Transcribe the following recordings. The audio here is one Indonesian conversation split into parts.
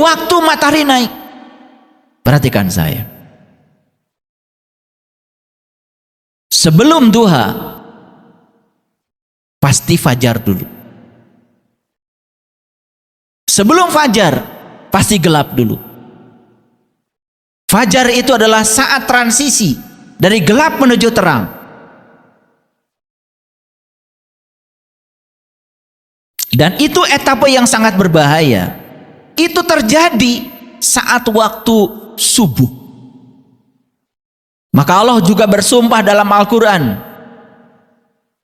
waktu matahari naik. Perhatikan saya. Sebelum duha, pasti fajar dulu. Sebelum fajar, pasti gelap dulu. Fajar itu adalah saat transisi dari gelap menuju terang. Dan itu etapa yang sangat berbahaya. Itu terjadi saat waktu subuh. Maka Allah juga bersumpah dalam Al-Quran,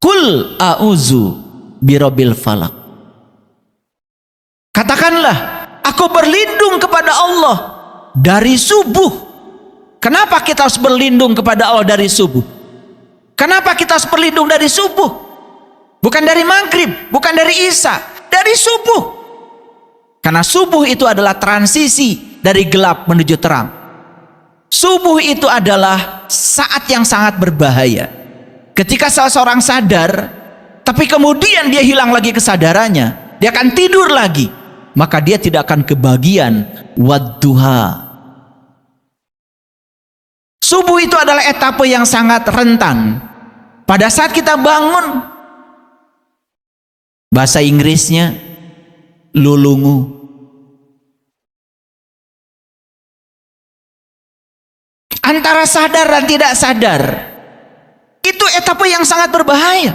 Qul a'udzu birabbil falaq. Katakanlah, aku berlindung kepada Allah dari subuh. Kenapa kita harus berlindung kepada Allah dari subuh? Kenapa kita harus berlindung dari subuh? Bukan dari maghrib, bukan dari isya, dari subuh. Karena subuh itu adalah transisi dari gelap menuju terang. Subuh itu adalah saat yang sangat berbahaya. Ketika seseorang sadar, tapi kemudian dia hilang lagi kesadarannya, dia akan tidur lagi, maka dia tidak akan kebagian wadduha. Subuh itu adalah etapa yang sangat rentan. Pada saat kita bangun, bahasa Inggrisnya lulungu. Antara sadar dan tidak sadar, itu etapa yang sangat berbahaya.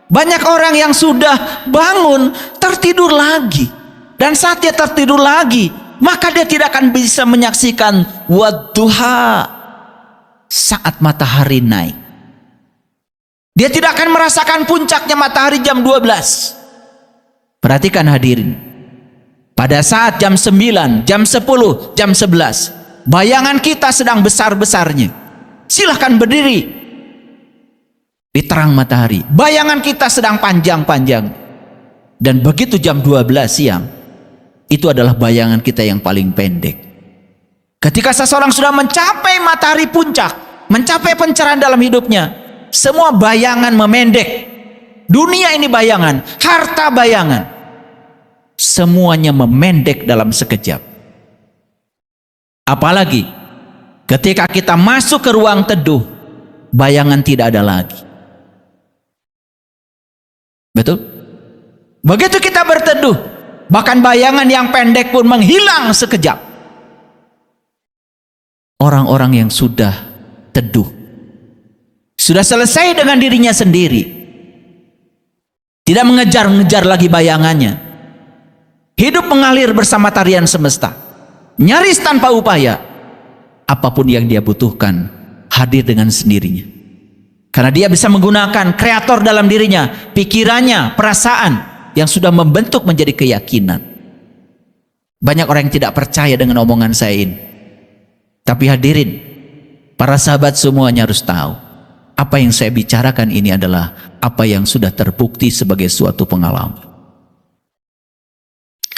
Banyak orang yang sudah bangun tertidur lagi, dan saat dia tertidur lagi, maka dia tidak akan bisa menyaksikan wadduha, saat matahari naik. Dia tidak akan merasakan puncaknya matahari jam 12. Perhatikan hadirin, pada saat jam 9, jam 10, jam 11, bayangan kita sedang besar-besarnya. Silahkan berdiri di terang matahari, bayangan kita sedang panjang-panjang. Dan begitu jam 12 siang, itu adalah bayangan kita yang paling pendek. Ketika seseorang sudah mencapai matahari puncak, mencapai pencerahan dalam hidupnya, semua bayangan memendek. Dunia ini bayangan, harta bayangan, semuanya memendek dalam sekejap. Apalagi ketika kita masuk ke ruang teduh, bayangan tidak ada lagi. Betul? Begitu kita berteduh, bahkan bayangan yang pendek pun menghilang sekejap. Orang-orang yang sudah teduh, sudah selesai dengan dirinya sendiri, tidak mengejar-ngejar lagi bayangannya, hidup mengalir bersama tarian semesta, nyaris tanpa upaya. Apapun yang dia butuhkan hadir dengan sendirinya, karena dia bisa menggunakan kreator dalam dirinya, pikirannya, perasaan yang sudah membentuk menjadi keyakinan. Banyak orang yang tidak percaya dengan omongan saya ini, tapi hadirin, para sahabat semuanya harus tahu, apa yang saya bicarakan ini adalah apa yang sudah terbukti sebagai suatu pengalaman.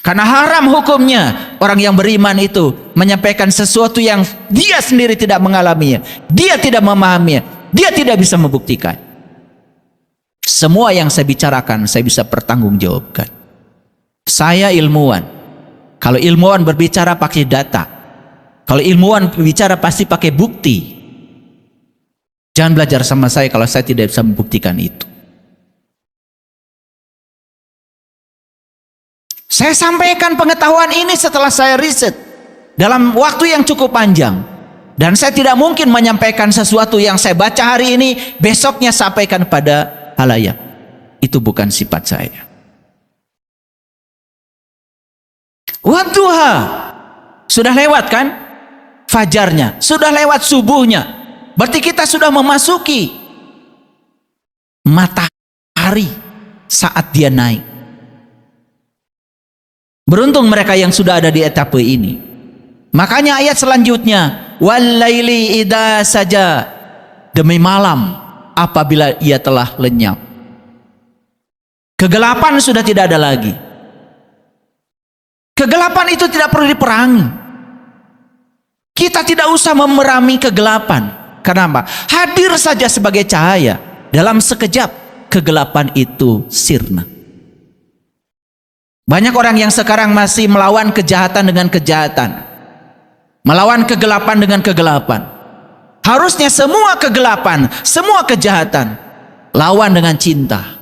Karena haram hukumnya orang yang beriman itu menyampaikan sesuatu yang dia sendiri tidak mengalaminya, dia tidak memahaminya, dia tidak bisa membuktikan. Semua yang saya bicarakan saya bisa pertanggungjawabkan. Saya ilmuwan. Kalau ilmuwan berbicara pakai data, kalau ilmuwan berbicara pasti pakai bukti. Jangan belajar sama saya kalau saya tidak bisa membuktikan itu. Saya sampaikan pengetahuan ini setelah saya riset dalam waktu yang cukup panjang. Dan saya tidak mungkin menyampaikan sesuatu yang saya baca hari ini, besoknya sampaikan pada halayak. Itu bukan sifat saya. Wadduha, sudah lewat kan? Fajarnya, sudah lewat subuhnya. Berarti kita sudah memasuki matahari saat dia naik. Beruntung mereka yang sudah ada di etape ini. Makanya ayat selanjutnya, walaili idza saja, demi malam apabila ia telah lenyap. Kegelapan sudah tidak ada lagi. Kegelapan itu tidak perlu diperangi. Kita tidak usah memerangi kegelapan. Kenapa? Hadir saja sebagai cahaya. Dalam sekejap kegelapan itu sirna. Banyak orang yang sekarang masih melawan kejahatan dengan kejahatan, melawan kegelapan dengan kegelapan. Harusnya semua kegelapan, semua kejahatan lawan dengan cinta.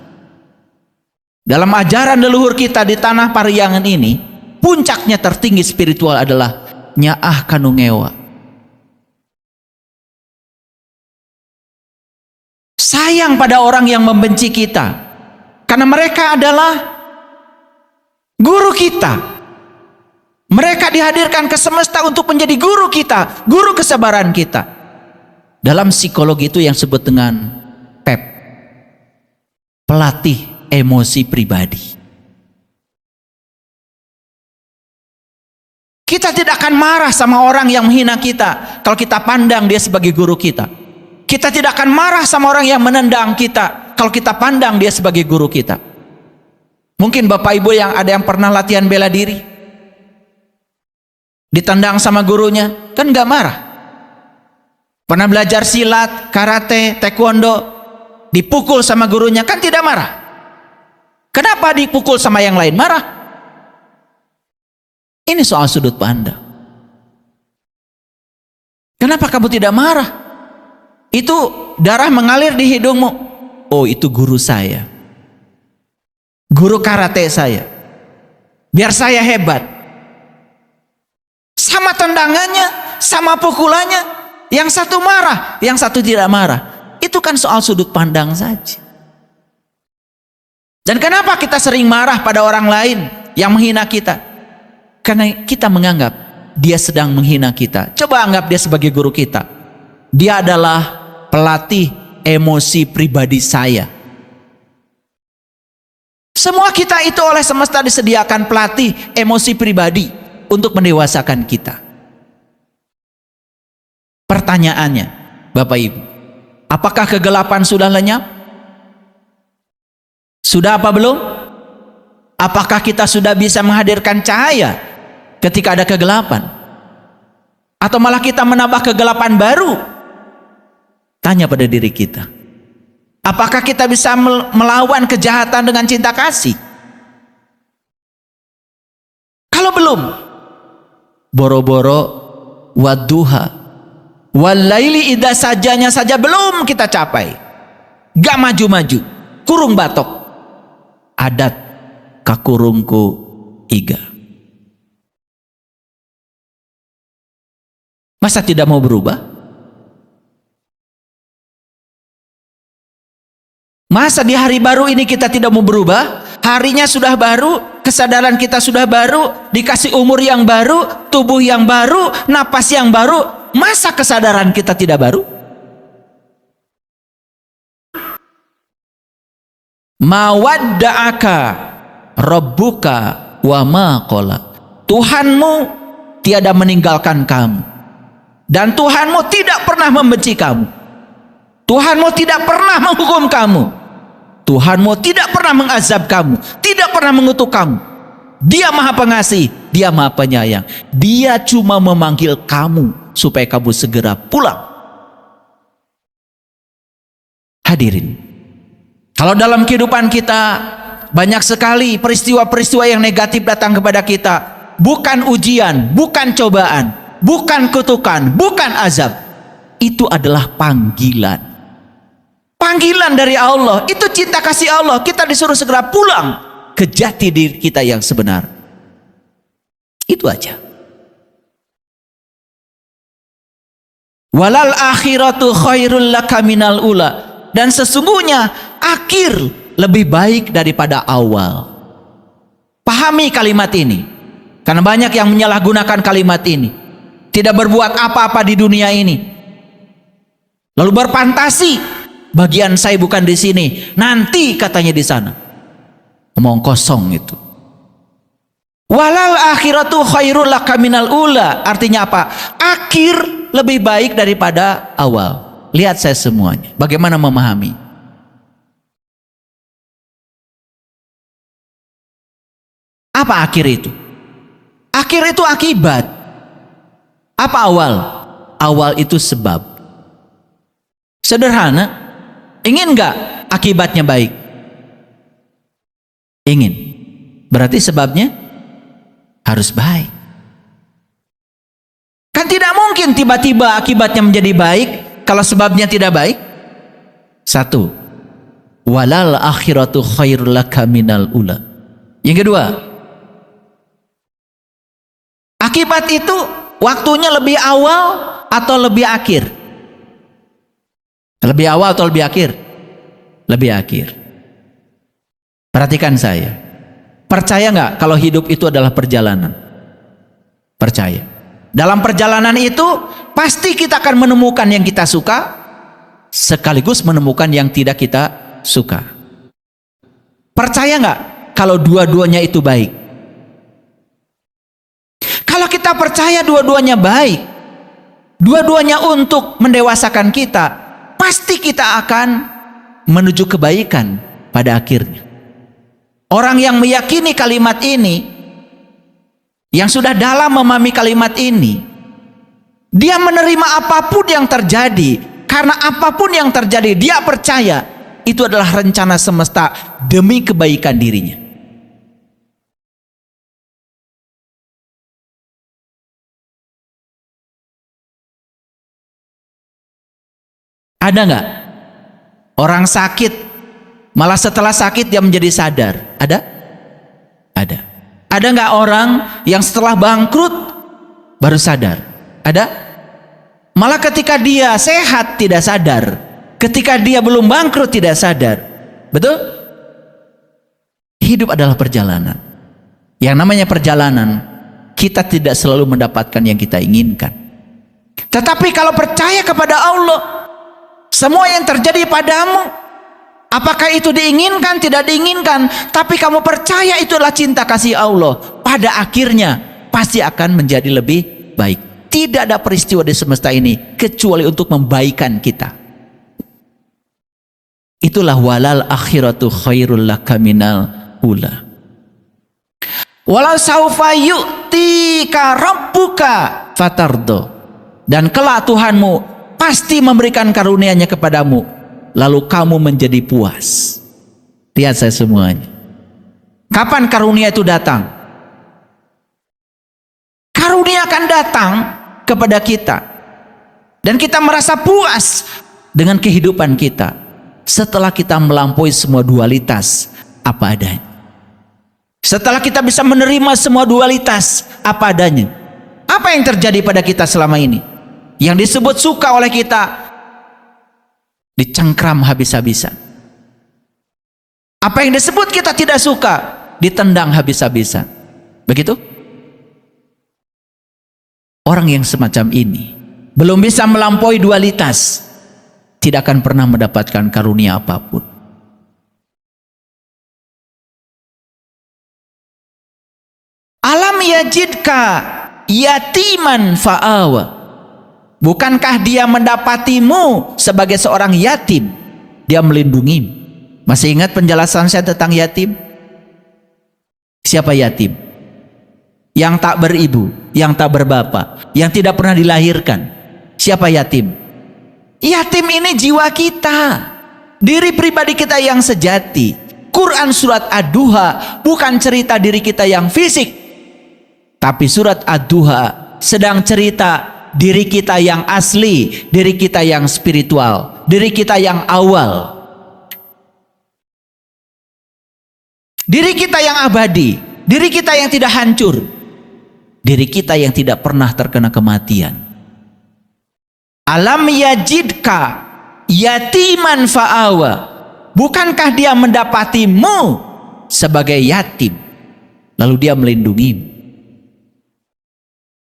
Dalam ajaran leluhur kita di tanah Pariangan ini, puncaknya tertinggi spiritual adalah nyaah kanu ngewa. Sayang pada orang yang membenci kita, karena mereka adalah guru kita. Mereka dihadirkan ke semesta untuk menjadi guru kita, guru kesabaran kita. Dalam psikologi itu yang disebut dengan PEP, pelatih emosi pribadi. Kita tidak akan marah sama orang yang menghina kita kalau kita pandang dia sebagai guru kita. Kita tidak akan marah sama orang yang menendang kita kalau kita pandang dia sebagai guru kita. Mungkin Bapak Ibu yang ada yang pernah latihan bela diri, ditendang sama gurunya, kan gak marah. Pernah belajar silat, karate, taekwondo, dipukul sama gurunya, kan tidak marah. Kenapa dipukul sama yang lain marah? Ini soal sudut pandang. Kenapa kamu tidak marah? Itu darah mengalir di hidungmu. Oh, itu guru saya, guru karate saya, biar saya hebat. Sama tendangannya, sama pukulannya, yang satu marah, yang satu tidak marah. Itu kan soal sudut pandang saja. Dan kenapa kita sering marah pada orang lain yang menghina kita? Karena kita menganggap dia sedang menghina kita. Coba anggap dia sebagai guru kita. Dia adalah pelatih emosi pribadi saya. Semua kita itu oleh semesta disediakan pelatih emosi pribadi untuk mendewasakan kita. Pertanyaannya, Bapak Ibu, apakah kegelapan sudah lenyap? Sudah apa belum? Apakah kita sudah bisa menghadirkan cahaya ketika ada kegelapan? Atau malah kita menambah kegelapan baru? Tanya pada diri kita. Apakah kita bisa melawan kejahatan dengan cinta kasih? Kalau belum, boro-boro wadduha walaili idza sajanya saja belum kita capai. Gak maju-maju, kurung batok. Adat kakurungku iga. Masa tidak mau berubah? Masa di hari baru ini kita tidak mau berubah? Harinya sudah baru, kesadaran kita sudah baru, dikasih umur yang baru, tubuh yang baru, napas yang baru. Masa kesadaran kita tidak baru? Mawadda'aka rabbuka wa ma qala. Tuhanmu tiada meninggalkan kamu, dan Tuhanmu tidak pernah membenci kamu. Tuhanmu tidak pernah menghukum kamu. Tuhanmu tidak pernah mengazab kamu, tidak pernah mengutuk kamu. Dia Maha Pengasih, Dia Maha Penyayang. Dia cuma memanggil kamu supaya kamu segera pulang. Hadirin, kalau dalam kehidupan kita banyak sekali peristiwa-peristiwa yang negatif datang kepada kita, bukan ujian, bukan cobaan, bukan kutukan, bukan azab. Itu adalah panggilan. Panggilan dari Allah, itu cinta kasih Allah. Kita disuruh segera pulang ke jati diri kita yang sebenar. Itu aja. Walal akhiratu khairul laka minal ula. Dan sesungguhnya akhir lebih baik daripada awal. Pahami kalimat ini, karena banyak yang menyalahgunakan kalimat ini. Tidak berbuat apa-apa di dunia ini, lalu berfantasi, bagian saya bukan di sini, nanti katanya di sana. Omong kosong itu. Walal akhiratu khairul laka minal ula. Artinya apa? Akhir lebih baik daripada awal. Lihat saya semuanya, bagaimana memahami. Apa akhir itu? Akhir itu akibat. Apa awal? Awal itu sebab. Sederhana. Ingin nggak akibatnya baik? Ingin. Berarti sebabnya harus baik. Kan tidak mungkin tiba-tiba akibatnya menjadi baik kalau sebabnya tidak baik. Satu, walal akhiratu khairul laka minal ula. Yang kedua, akibat itu waktunya lebih awal atau lebih akhir? Lebih awal atau lebih akhir? Lebih akhir. Perhatikan saya. Percaya nggak kalau hidup itu adalah perjalanan? Percaya. Dalam perjalanan itu pasti kita akan menemukan yang kita suka, sekaligus menemukan yang tidak kita suka. Percaya nggak kalau dua-duanya itu baik? Kalau kita percaya dua-duanya baik, dua-duanya untuk mendewasakan kita, pasti kita akan menuju kebaikan pada akhirnya. Orang yang meyakini kalimat ini, yang sudah dalam memahami kalimat ini, dia menerima apapun yang terjadi, karena apapun yang terjadi dia percaya itu adalah rencana semesta demi kebaikan dirinya. Ada nggak orang sakit malah setelah sakit dia menjadi sadar? Ada? Ada. Ada nggak orang yang setelah bangkrut baru sadar? Ada? Malah ketika dia sehat tidak sadar, ketika dia belum bangkrut tidak sadar. Betul? Hidup adalah perjalanan. Yang namanya perjalanan, kita tidak selalu mendapatkan yang kita inginkan. Tetapi kalau percaya kepada Allah, semua yang terjadi padamu, apakah itu diinginkan, tidak diinginkan, tapi kamu percaya itu adalah cinta kasih Allah, pada akhirnya pasti akan menjadi lebih baik. Tidak ada peristiwa di semesta ini kecuali untuk membaikan kita. Itulah walal akhiratu khairul laka minal ula. Walau saufa yu'tika rabbuka fatardo. Dan kelak Tuhanmu pasti memberikan karunia-Nya kepadamu, lalu kamu menjadi puas. Lihat saya semuanya. Kapan karunia itu datang? Karunia akan datang kepada kita, dan kita merasa puas dengan kehidupan kita setelah kita melampaui semua dualitas apa adanya. Setelah kita bisa menerima semua dualitas apa adanya. Apa yang terjadi pada kita selama ini? Yang disebut suka oleh kita dicengkram habis-habisan. Apa yang disebut kita tidak suka ditendang habis-habisan. Begitu? Orang yang semacam ini belum bisa melampaui dualitas, tidak akan pernah mendapatkan karunia apapun. Alam yajidka yatiman fa'awa. Bukankah dia mendapatimu sebagai seorang yatim? Dia melindungimu. Masih ingat penjelasan saya tentang yatim? Siapa yatim? Yang tak beribu, yang tak berbapak, yang tidak pernah dilahirkan. Siapa yatim? Yatim ini jiwa kita, diri pribadi kita yang sejati. Quran surat Ad-Duha bukan cerita diri kita yang fisik, tapi surat Ad-Duha sedang cerita diri kita yang asli, diri kita yang spiritual, diri kita yang awal, diri kita yang abadi, diri kita yang tidak hancur, diri kita yang tidak pernah terkena kematian. Alam yajidka yatiman fa'awa. Bukankah dia mendapatimu sebagai yatim, lalu dia melindungimu?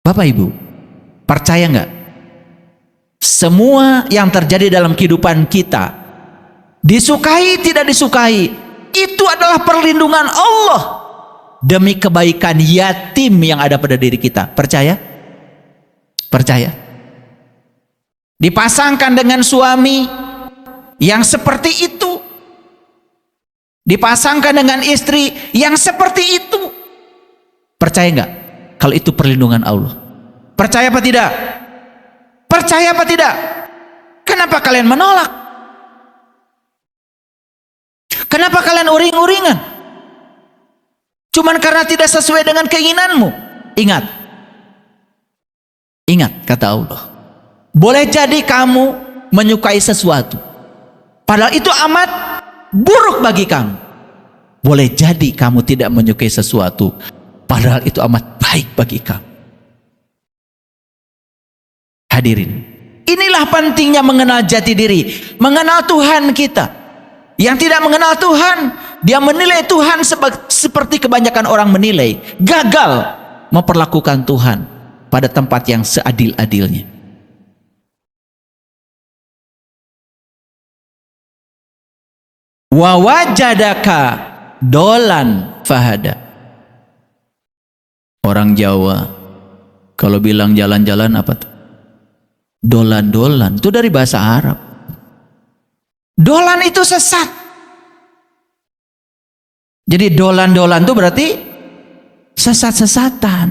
Bapak Ibu, percaya nggak? Semua yang terjadi dalam kehidupan kita, disukai tidak disukai, itu adalah perlindungan Allah demi kebaikan yatim yang ada pada diri kita. Percaya? Percaya? Dipasangkan dengan suami yang seperti itu, dipasangkan dengan istri yang seperti itu. Percaya nggak kalau itu perlindungan Allah? Percaya apa tidak? Percaya apa tidak? Kenapa kalian menolak? Kenapa kalian uring-uringan? cuman karena tidak sesuai dengan keinginanmu. Ingat, ingat kata Allah. Boleh jadi kamu menyukai sesuatu, padahal itu amat buruk bagi kamu. Boleh jadi kamu tidak menyukai sesuatu, padahal itu amat baik bagi kamu. Hadirin, inilah pentingnya mengenal jati diri, mengenal Tuhan kita. Yang tidak mengenal Tuhan, dia menilai Tuhan seperti kebanyakan orang menilai, gagal memperlakukan Tuhan pada tempat yang seadil-adilnya. Wa wajadaka dolan fahada. Orang Jawa kalau bilang jalan-jalan apa tuh? Dolan-dolan, itu dari bahasa Arab. Dolan itu sesat. Jadi dolan-dolan itu berarti sesat-sesatan.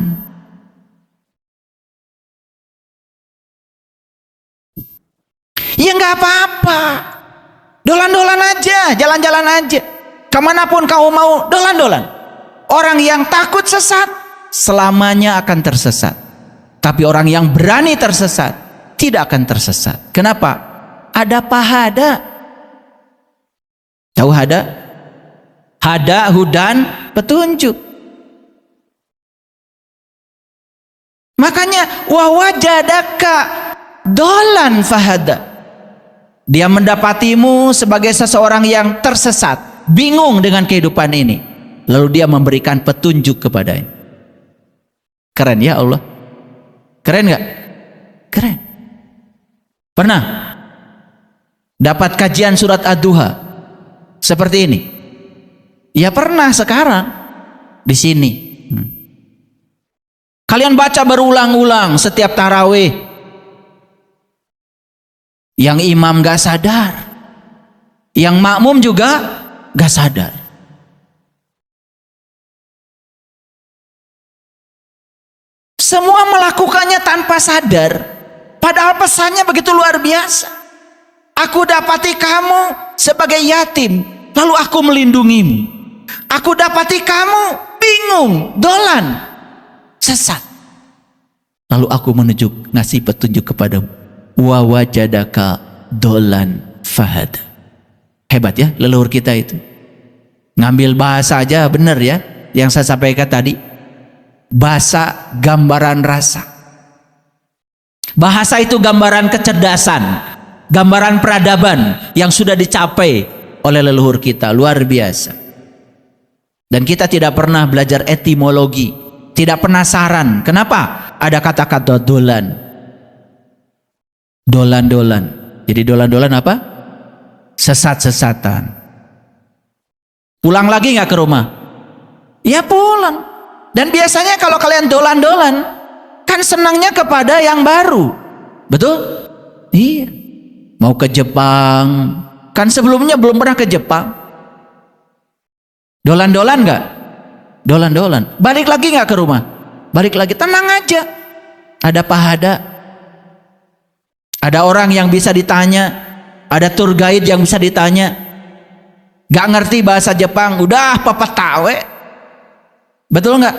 Ya nggak apa-apa. Dolan-dolan aja, jalan-jalan aja. Kemanapun kamu mau, dolan-dolan. Orang yang takut sesat, selamanya akan tersesat. Tapi orang yang berani tersesat, tidak akan tersesat. Kenapa? Ada pahada. Tahu hada? Hada, hudan, petunjuk. Makanya wawajadaka dolan fahada. Dia mendapatimu sebagai seseorang yang tersesat, bingung dengan kehidupan ini. Lalu dia memberikan petunjuk kepadanya. Keren ya Allah? Keren nggak? Keren. Pernah dapat kajian surat Ad-Duha seperti ini? Ya pernah sekarang di sini. Kalian baca berulang-ulang setiap tarawih. Yang imam gak sadar, yang makmum juga gak sadar. Semua melakukannya tanpa sadar, padahal pesannya begitu luar biasa. Aku dapati kamu sebagai yatim, lalu aku melindungimu. Aku dapati kamu bingung, dolan, sesat, lalu aku ngasih petunjuk kepadamu. Wa wajadaka dolan fahad. Hebat ya leluhur kita itu. Ngambil bahasa aja benar ya. Yang saya sampaikan tadi. Bahasa gambaran rasa. Bahasa itu gambaran kecerdasan, gambaran peradaban yang sudah dicapai oleh leluhur kita. Luar biasa. Dan kita tidak pernah belajar etimologi. Tidak penasaran. Kenapa? Ada kata-kata dolan. Dolan-dolan. Jadi dolan-dolan apa? Sesat-sesatan. Pulang lagi nggak ke rumah? Ya pulang. Dan biasanya kalau kalian dolan-dolan, kan senangnya kepada yang baru. Betul? Iya. Mau ke Jepang. Kan sebelumnya belum pernah ke Jepang. Dolan-dolan nggak? Dolan-dolan. Balik lagi nggak ke rumah? Balik lagi. Tenang aja. Ada pahada. Ada orang yang bisa ditanya, ada tour guide yang bisa ditanya. Gak ngerti bahasa Jepang, udah papa tawe. Betul nggak?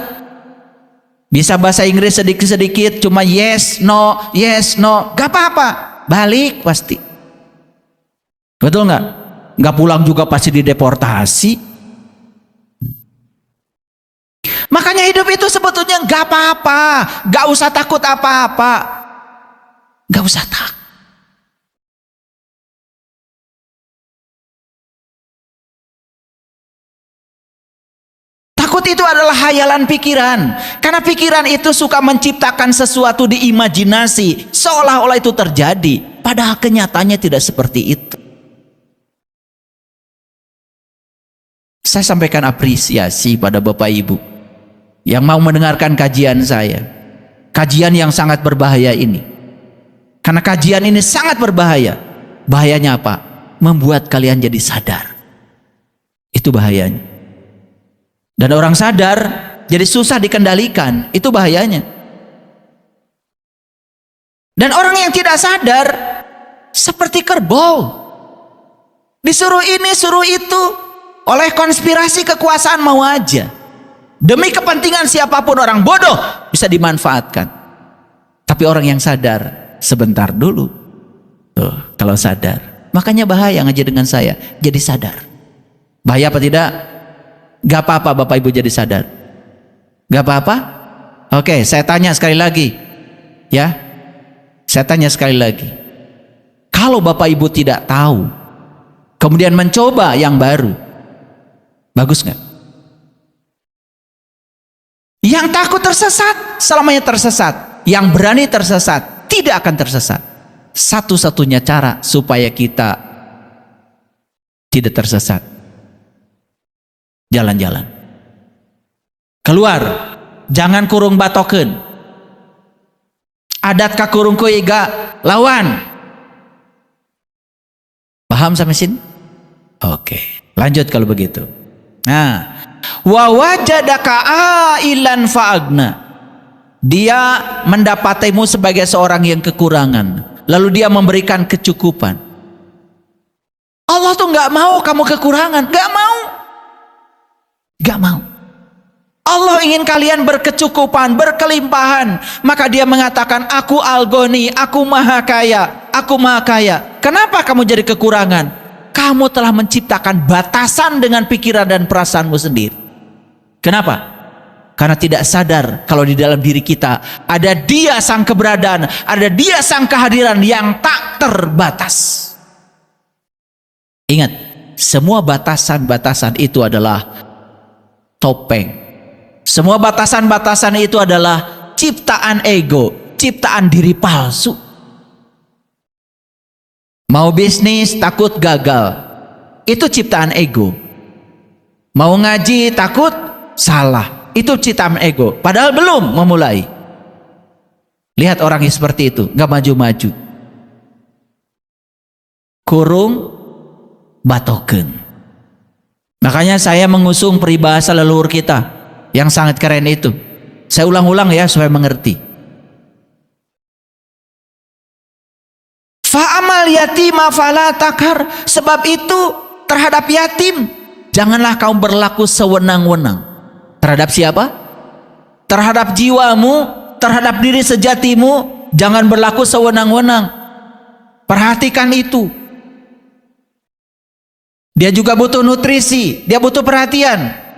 Bisa bahasa Inggris sedikit-sedikit, cuma yes, no, gak apa-apa. Balik pasti. Betul nggak? Gak pulang juga pasti dideportasi. Makanya hidup itu sebetulnya gak apa-apa, gak usah takut apa-apa. Gak usah takut. Takut itu adalah hayalan pikiran. Karena pikiran itu suka menciptakan sesuatu di imajinasi, seolah-olah itu terjadi. Padahal kenyataannya tidak seperti itu. Saya sampaikan apresiasi pada Bapak Ibu yang mau mendengarkan kajian saya. Kajian yang sangat berbahaya ini. Karena kajian ini sangat berbahaya. Bahayanya apa? Membuat kalian jadi sadar. Itu bahayanya. Dan orang sadar jadi susah dikendalikan. Itu bahayanya. Dan orang yang tidak sadar seperti kerbau. Disuruh ini, suruh itu. Oleh konspirasi kekuasaan mau aja. Demi kepentingan siapapun orang bodoh bisa dimanfaatkan. Tapi orang yang sadar, sebentar dulu. Tuh, kalau sadar. Makanya bahaya ngaji dengan saya, jadi sadar. Bahaya apa tidak? Gak apa-apa Bapak Ibu jadi sadar. Gak apa-apa? Oke, saya tanya sekali lagi. Ya, saya tanya sekali lagi. Kalau Bapak Ibu tidak tahu, kemudian mencoba yang baru, bagus nggak? Yang takut tersesat, selamanya tersesat. Yang berani tersesat, tidak akan tersesat. Satu-satunya cara supaya kita tidak tersesat, jalan-jalan. Keluar, jangan kurung batoken. Adat ka kurung kuiga, lawan. Paham sampai sini? Oke, lanjut kalau begitu. Nah, wa wajadaka ailan fa'agna. Dia mendapatimu sebagai seorang yang kekurangan, lalu dia memberikan kecukupan. Allah tuh nggak mau kamu kekurangan, nggak mau, nggak mau. Allah ingin kalian berkecukupan, berkelimpahan. Maka dia mengatakan, aku Al-Ghani, aku maha kaya, aku maha kaya. Kenapa kamu jadi kekurangan? Kamu telah menciptakan batasan dengan pikiran dan perasaanmu sendiri. Kenapa? Karena tidak sadar kalau di dalam diri kita ada Dia sang keberadaan, ada Dia sang kehadiran yang tak terbatas. Ingat, semua batasan-batasan itu adalah topeng. Semua batasan-batasan itu adalah ciptaan ego, ciptaan diri palsu. Mau bisnis takut gagal, itu ciptaan ego. Mau ngaji takut salah, itu ciptaan ego. Padahal belum memulai. Lihat orang yang seperti itu, nggak maju-maju. Kurung batoken. Makanya saya mengusung peribahasa leluhur kita yang sangat keren itu. Saya ulang-ulang ya supaya mengerti. Fa'amal yatima fala takar. Sebab itu terhadap yatim janganlah kamu berlaku sewenang-wenang. Terhadap siapa? Terhadap jiwamu, terhadap diri sejatimu, jangan berlaku sewenang-wenang. Perhatikan itu. Dia juga butuh nutrisi, dia butuh perhatian.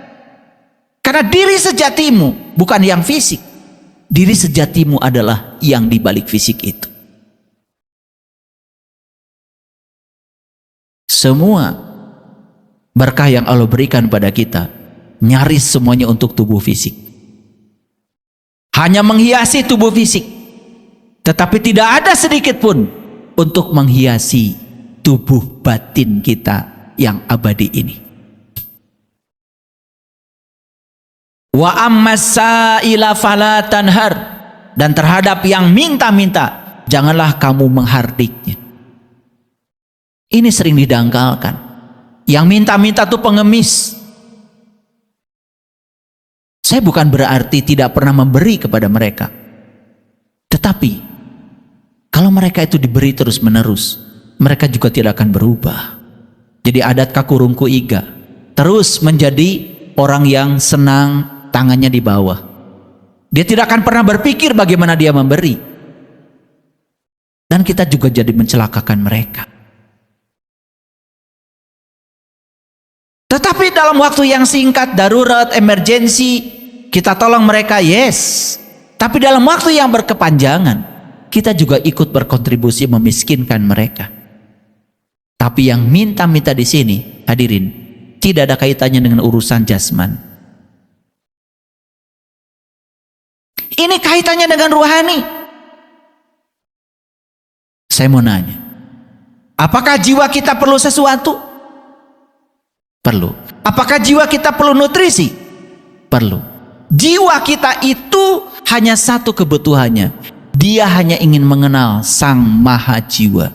Karena diri sejatimu bukan yang fisik. Diri sejatimu adalah yang dibalik fisik itu. Semua berkah yang Allah berikan pada kita, nyaris semuanya untuk tubuh fisik. Hanya menghiasi tubuh fisik. Tetapi tidak ada sedikit pun untuk menghiasi tubuh batin kita yang abadi ini. Wa ammasaila fala tanhar. Dan terhadap yang minta-minta, janganlah kamu menghardiknya. Ini sering didangkalkan. Yang minta-minta itu pengemis. Saya bukan berarti tidak pernah memberi kepada mereka. Tetapi kalau mereka itu diberi terus-menerus, mereka juga tidak akan berubah. Jadi adat kakurungku iga, terus menjadi orang yang senang tangannya di bawah. Dia tidak akan pernah berpikir bagaimana dia memberi. Dan kita juga jadi mencelakakan mereka. Tetapi dalam waktu yang singkat, darurat, emergensi, kita tolong mereka, yes. Tapi dalam waktu yang berkepanjangan, kita juga ikut berkontribusi memiskinkan mereka. Tapi yang minta-minta di sini, hadirin, tidak ada kaitannya dengan urusan jasman. Ini kaitannya dengan ruhani. Saya mau nanya, apakah jiwa kita perlu sesuatu? Perlu. Apakah jiwa kita perlu nutrisi? Perlu. Jiwa kita itu hanya satu kebutuhannya. Dia hanya ingin mengenal Sang Maha Jiwa.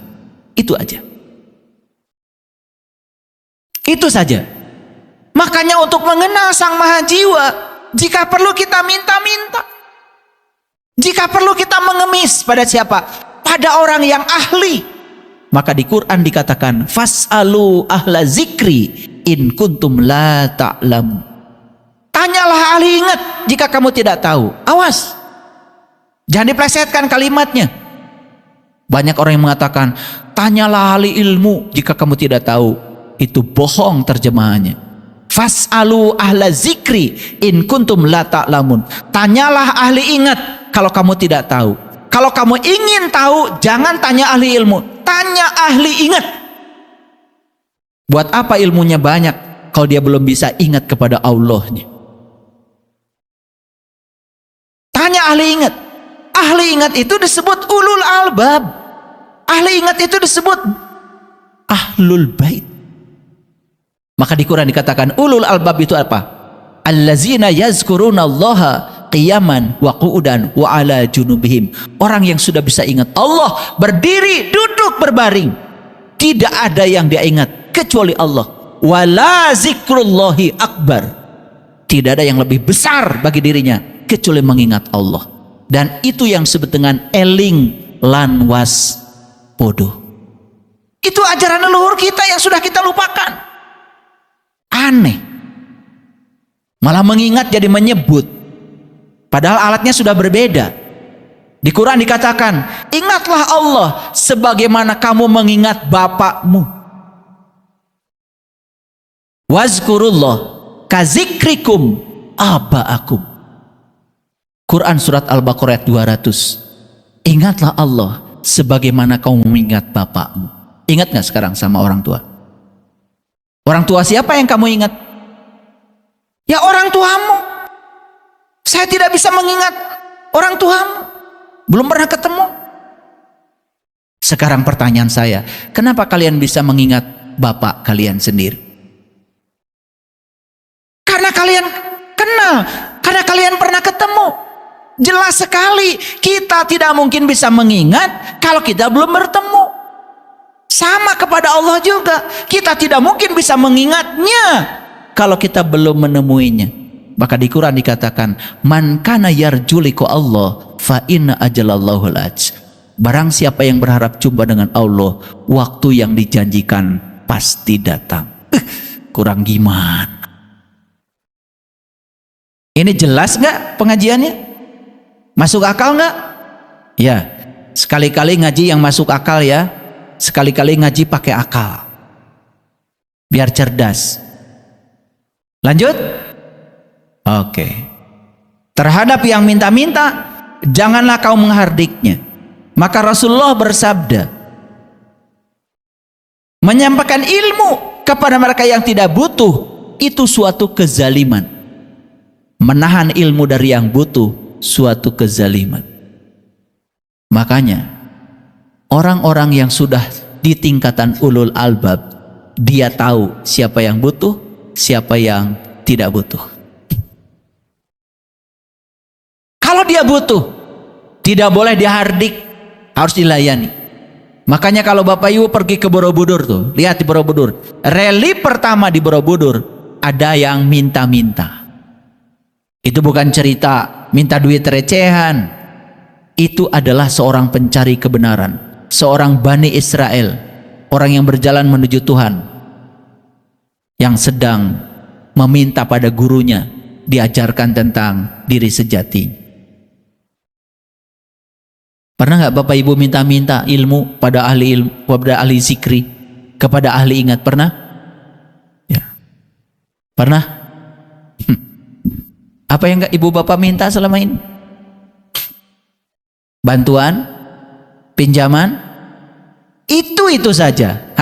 Itu aja. Itu saja. Makanya untuk mengenal Sang Maha Jiwa, jika perlu kita minta-minta. Jika perlu kita mengemis pada siapa? Pada orang yang ahli. Maka di Quran dikatakan, fas'alu ahla zikri in kuntum la ta'lam. Tanyalah ahli ingat jika kamu tidak tahu. Awas, jangan diplesetkan kalimatnya. Banyak orang yang mengatakan, tanyalah ahli ilmu jika kamu tidak tahu. Itu bohong terjemahannya. Fas'alu ahla zikri in kuntum la ta'lamun. Tanyalah ahli ingat kalau kamu tidak tahu. Kalau kamu ingin tahu, jangan tanya ahli ilmu, tanya ahli ingat. Buat apa ilmunya banyak kalau dia belum bisa ingat kepada Allahnya? Tanya ahli ingat. Ahli ingat itu disebut ulul albab. Ahli ingat itu disebut ahlul bait. Maka di Quran dikatakan ulul albab itu apa? Allazina yazkurunallaha qiyaman wa qu'udan wa ala junubihim. Orang yang sudah bisa ingat Allah berdiri, duduk, berbaring. Tidak ada yang dia ingat kecuali Allah. Wala zikrullahi akbar. Tidak ada yang lebih besar bagi dirinya kecuali mengingat Allah. Dan itu yang disebut dengan eling lan waspodo. Itu ajaran leluhur kita yang sudah kita lupakan. Aneh. Malah mengingat jadi menyebut. Padahal alatnya sudah berbeda. Di Quran dikatakan, ingatlah Allah sebagaimana kamu mengingat bapakmu. Wazkurullah kazikrikum aba'akum. Quran surat Al-Baqarah 200. Ingatlah Allah sebagaimana kamu mengingat bapakmu. Ingat gak sekarang sama orang tua? Orang tua siapa yang kamu ingat? Ya orang tuamu. Saya tidak bisa mengingat orang tuamu. Belum pernah ketemu. Sekarang pertanyaan saya, kenapa kalian bisa mengingat bapak kalian sendiri? Karena kalian kenal, karena kalian pernah ketemu. Jelas sekali kita tidak mungkin bisa mengingat kalau kita belum bertemu. Sama kepada Allah juga, kita tidak mungkin bisa mengingatnya kalau kita belum menemuinya. Maka di Quran dikatakan, man kana yarju liqa Allah fa inna ajalallahu laj. Barang siapa yang berharap jumpa dengan Allah, waktu yang dijanjikan pasti datang. Kurang gimana? Ini jelas nggak pengajiannya? Masuk akal nggak? Ya, sekali-kali ngaji yang masuk akal ya. Sekali-kali ngaji pakai akal. Biar cerdas. Lanjut? Oke. Terhadap yang minta-minta, janganlah kau menghardiknya. Maka Rasulullah bersabda, menyampaikan ilmu kepada mereka yang tidak butuh, itu suatu kezaliman. Menahan ilmu dari yang butuh, suatu kezaliman. Makanya orang-orang yang sudah di tingkatan ulul albab, dia tahu siapa yang butuh, siapa yang tidak butuh. Kalau dia butuh, tidak boleh dihardik, harus dilayani. Makanya kalau Bapak Ibu pergi ke Borobudur tuh, lihat di Borobudur, rally pertama di Borobudur ada yang minta-minta. Itu bukan cerita minta duit recehan. Itu adalah seorang pencari kebenaran, seorang Bani Israel, orang yang berjalan menuju Tuhan, yang sedang meminta pada gurunya diajarkan tentang diri sejati. Pernah nggak Bapak Ibu minta-minta ilmu pada ahli ilmu, kepada ahli zikri, kepada ahli ingat? Pernah? Ya. Pernah? Apa yang Ibu Bapak minta selama ini? Bantuan? Pinjaman? Itu saja.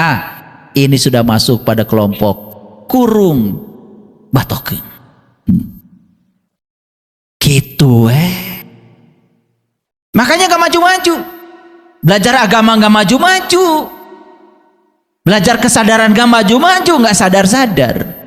Ini sudah masuk pada kelompok kurung batokin. Gitu Makanya gak maju-maju. Belajar agama gak maju-maju. Belajar kesadaran gak maju-maju, gak sadar-sadar.